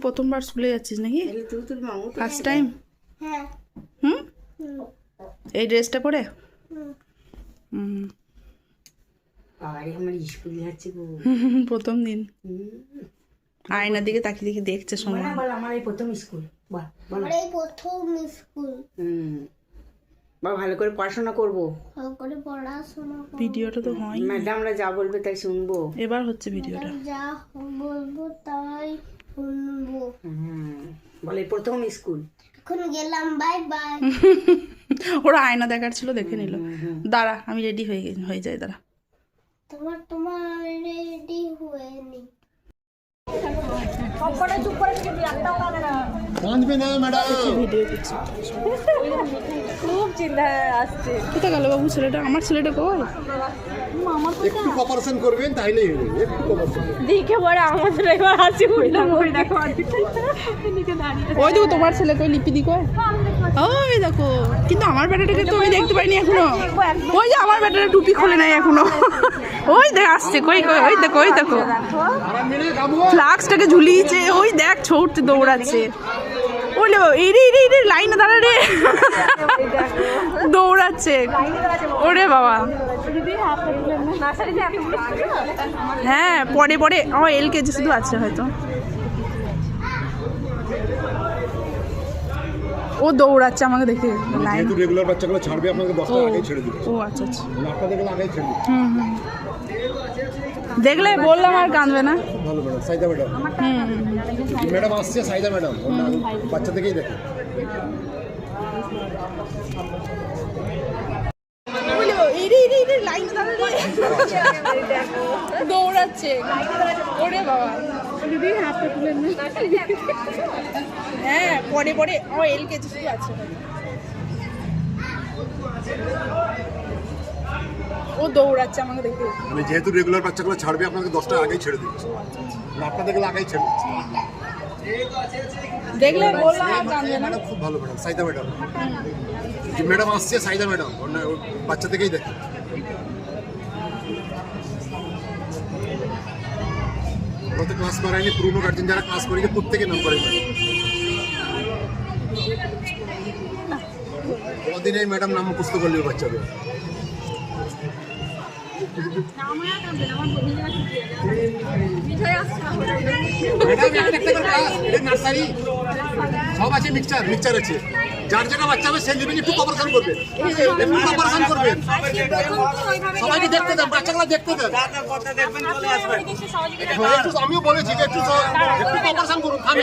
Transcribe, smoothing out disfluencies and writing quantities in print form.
প্রথমবার স্কুলে যাচ্ছিস নাকি? First time? হুম, এই ড্রেসটা পরে? প্রথম দিন আয়নার দিকে তাকিয়ে দেখি দেখছে সময়। আমার এই প্রথম স্কুল। বা ভালো করে পড়াশোনা করবো। ভিডিওটা তো হয়, ম্যাডামরা যা বলবে তাই শুনবো। এবার হচ্ছে ভিডিওটা। যা বলবো তাই শুনবো। বলে প্রথম স্কুল। এখন গেলাম, বাই বাই। ওরা আয়না দেখার ছিল, দেখে নিল। দাঁড়া আমি রেডি হয়ে যাই, দাঁড়া। তোমার রেডি হয়নি। ভিডিও করছি। খুব চিন্তা আসছে। কোথায় গেল বাবু ছেলেটা? আমার ছেলেটা কই? একটু কোঅপারেশন করবেন তাইলেই হবে। একটু কোঅপারেশন দেখে পরে আমাদের এবার হাসি উঠলো। ওই দেখো তোমার ছেলে কই, লিপিদি কই? ওই দেখো, কিন্তু আমার ব্যাটাটাকে তো আমি দেখতে পাইনি এখনো। ওই যে আমার ব্যাটাটা টুপি খুলে নাই এখনো। ওই দেখ আসছে, কই কই, ওই দেখো ওই দেখো ফ্লাক্সটাকে ঝুলিয়েছে। ওই দেখ ছৌটতে দৌড়াচ্ছে। ওই রে লাইনে দাঁড়া রে, দৌড়াচ্ছে। ওরে বাবা, হ্যাঁ পরে পরে আমার LKG শুধু আছে হয়তো। ও দৌড়াচ্ছে আমাকে দেখে। যেহেতু রেগুলার বাচ্চাগুলো ছাড়বে আপনাকে 10টা আগেই ছেড়ে দিবে। ও আচ্ছা আচ্ছা, আপনাদেরকে আগেই ছেড়ে দিবে। দেখলে বললাম আর কাঁদবে না। ভালো ম্যাডাম, সাইদা ম্যাডাম। ম্যাডাম আসছে, সাইদা ম্যাডাম। বাচ্চা থেকেই দেখে। দৌড়াচ্ছে। ওরে বাবা, হ্যাঁ পরে পরে আমার LKG শুধু আছে। ও দৌড়াচ্ছে আমাকে দেখে। মানে যেহেতু রেগুলার বাচ্চাগুলো ছাড়বে আপনাকে 10টা আগেই ছেড়ে দিবে। আপনাদেরকে আগেই ছেড়ে দিচ্ছে। দেখলে বললাম আর কাঁদবে না। ম্যাডাম খুব ভালো ম্যাডাম, সাইদা ম্যাডাম। ম্যাডাম আসছে, সাইদা ম্যাডাম। বাচ্চা থেকেই দেখে। ওরা তো ক্লাস করায়নি, পুরনো গার্জেন যারা ক্লাস করেছে প্রত্যেকে নাম করে। কোনদিন এই ম্যাডাম নাম মুখস্থ করলে বাচ্চাদের। নার্সারি সব আছে, মিক্সচার আছে। যার যেটা বাচ্চা হবে সে নেবেন, একটু কোঅপারেশন করবেন, সবাইকে দেখতে দেন, বাচ্চাগুলো দেখতে দেন। আমিও বলেছি যে একটু কোঅপারেশন করুন।